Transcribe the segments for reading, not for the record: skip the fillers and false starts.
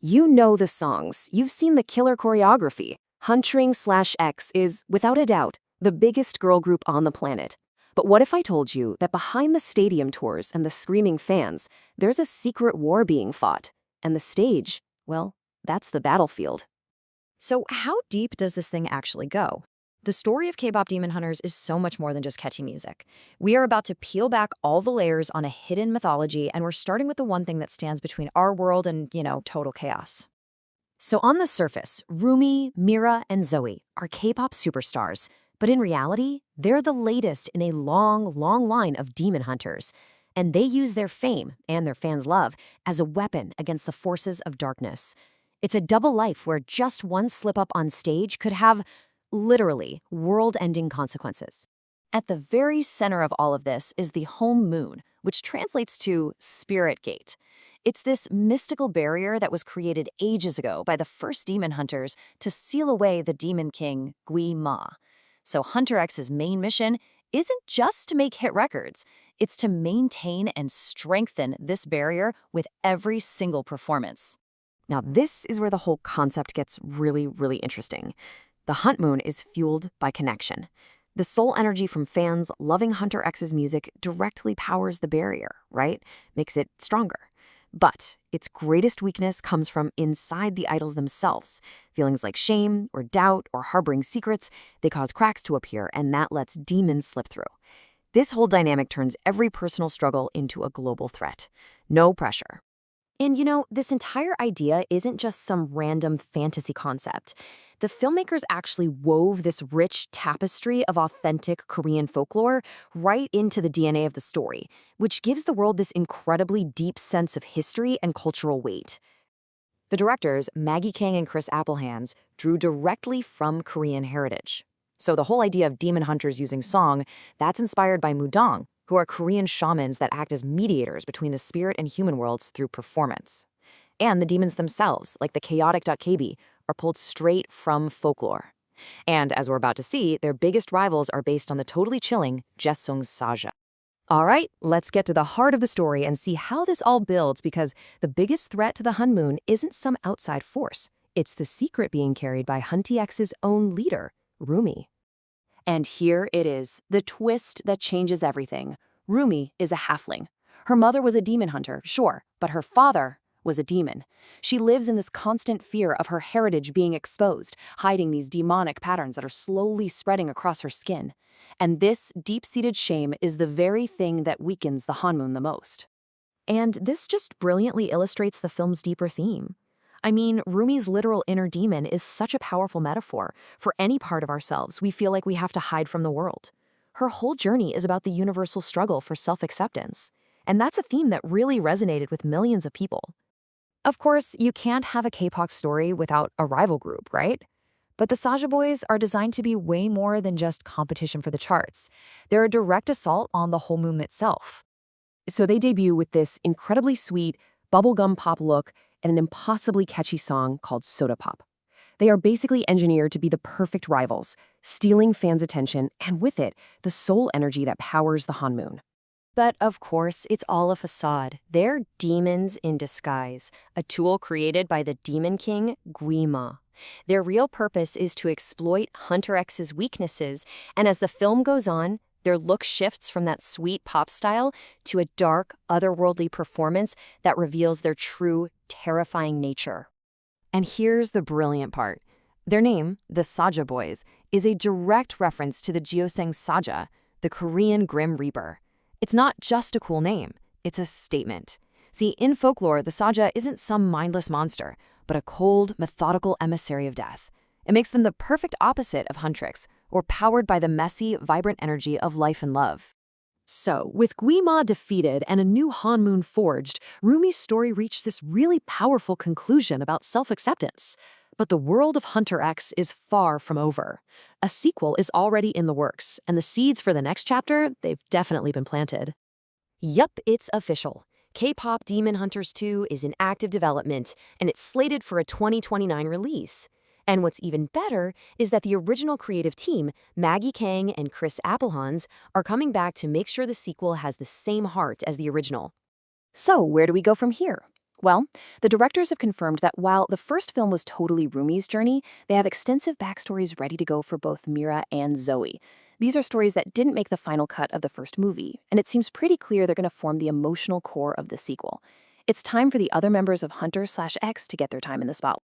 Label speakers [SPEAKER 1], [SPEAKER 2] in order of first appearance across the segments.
[SPEAKER 1] You know the songs, you've seen the killer choreography. HUNTR/X is, without a doubt, the biggest girl group on the planet. But what if I told you that behind the stadium tours and the screaming fans, there's a secret war being fought? And the stage, well, that's the battlefield.
[SPEAKER 2] So how deep does this thing actually go? The story of K-pop Demon Hunters is so much more than just catchy music. We are about to peel back all the layers on a hidden mythology, and we're starting with the one thing that stands between our world and, total chaos. So on the surface, Rumi, Mira, and Zoey are K-pop superstars, but in reality, they're the latest in a long, long line of demon hunters, and they use their fame, and their fans' love, as a weapon against the forces of darkness. It's a double life where just one slip-up on stage could have, literally, world-ending consequences. At the very center of all of this is the Honmoon, which translates to spirit gate. It's this mystical barrier that was created ages ago by the first demon hunters to seal away the demon king, Gwi-Ma. So HUNTR/X's main mission isn't just to make hit records, it's to maintain and strengthen this barrier with every single performance.
[SPEAKER 1] Now, this is where the whole concept gets really, really interesting. The Honmoon is fueled by connection. The soul energy from fans loving HUNTR/X's music directly powers the barrier, right? Makes it stronger. But its greatest weakness comes from inside the idols themselves. Feelings like shame or doubt or harboring secrets, they cause cracks to appear, and that lets demons slip through. This whole dynamic turns every personal struggle into a global threat. No pressure.
[SPEAKER 2] And this entire idea isn't just some random fantasy concept. The filmmakers actually wove this rich tapestry of authentic Korean folklore right into the DNA of the story, which gives the world this incredibly deep sense of history and cultural weight. The directors, Maggie, Kang, and Appelhans, drew directly from Korean heritage. So the whole idea of demon hunters using song, that's inspired by mudang, who are Korean shamans that act as mediators between the spirit and human worlds through performance. And the demons themselves, like the chaotic.kb, are pulled straight from folklore. And as we're about to see, their biggest rivals are based on the totally chilling Jesung's Saja. All right, let's get to the heart of the story and see how this all builds, because the biggest threat to the Honmoon isn't some outside force. It's the secret being carried by HUNTR/X's own leader, Rumi. And here it is, the twist that changes everything. Rumi is a halfling. Her mother was a demon hunter, sure, but her father was a demon. She lives in this constant fear of her heritage being exposed, hiding these demonic patterns that are slowly spreading across her skin. And this deep-seated shame is the very thing that weakens the Honmoon the most. And this just brilliantly illustrates the film's deeper theme. I mean, Rumi's literal inner demon is such a powerful metaphor. For any part of ourselves, we feel like we have to hide from the world. Her whole journey is about the universal struggle for self-acceptance. And that's a theme that really resonated with millions of people. Of course, you can't have a K-pop story without a rival group, right? But the Saja Boys are designed to be way more than just competition for the charts. They're a direct assault on the Honmoon itself. So they debut with this incredibly sweet, bubblegum pop look and an impossibly catchy song called Soda Pop. They are basically engineered to be the perfect rivals, stealing fans' attention, and with it, the soul energy that powers the Honmoon. But of course, it's all a facade. They're demons in disguise, a tool created by the demon king, Gwi-Ma. Their real purpose is to exploit HUNTR/X's weaknesses, and as the film goes on, their look shifts from that sweet pop style to a dark, otherworldly performance that reveals their true, terrifying nature. And here's the brilliant part. Their name, the Saja Boys, is a direct reference to the Jeoseng Saja, the Korean Grim Reaper. It's not just a cool name, it's a statement. See, in folklore, the Saja isn't some mindless monster, but a cold, methodical emissary of death. It makes them the perfect opposite of HUNTR/X, or powered by the messy, vibrant energy of life and love. So, with Gwi-Ma defeated and a new Honmoon forged, Rumi's story reached this really powerful conclusion about self-acceptance. But the world of HUNTR/X is far from over. A sequel is already in the works, and the seeds for the next chapter, they've definitely been planted. Yup, it's official. K-pop Demon Hunters 2 is in active development, and it's slated for a 2029 release. And what's even better is that the original creative team, Maggie, Kang, and Appelhans, are coming back to make sure the sequel has the same heart as the original. So where do we go from here? Well, the directors have confirmed that while the first film was totally Rumi's journey, they have extensive backstories ready to go for both Mira and Zoey. These are stories that didn't make the final cut of the first movie, and it seems pretty clear they're going to form the emotional core of the sequel. It's time for the other members of HUNTR/X to get their time in the spotlight.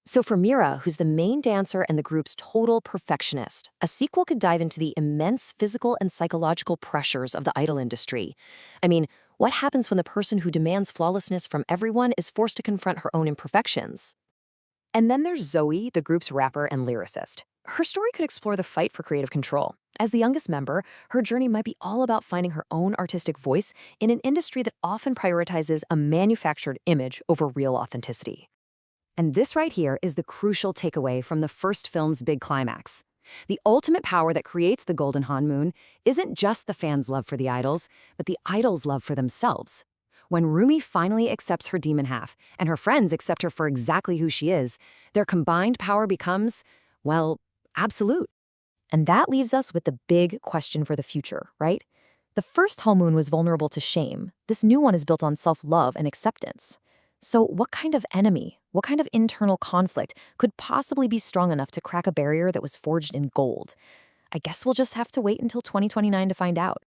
[SPEAKER 2] So for Mira, who's the main dancer and the group's total perfectionist, a sequel could dive into the immense physical and psychological pressures of the idol industry. I mean, what happens when the person who demands flawlessness from everyone is forced to confront her own imperfections? And then there's Zoey, the group's rapper and lyricist. Her story could explore the fight for creative control. As the youngest member, her journey might be all about finding her own artistic voice in an industry that often prioritizes a manufactured image over real authenticity. And this right here is the crucial takeaway from the first film's big climax. The ultimate power that creates the Golden Honmoon isn't just the fans' love for the idols, but the idols' love for themselves. When Rumi finally accepts her demon half, and her friends accept her for exactly who she is, their combined power becomes, well, absolute. And that leaves us with the big question for the future, right? The first Honmoon was vulnerable to shame. This new one is built on self-love and acceptance. So what kind of enemy, what kind of internal conflict could possibly be strong enough to crack a barrier that was forged in gold? I guess we'll just have to wait until 2029 to find out.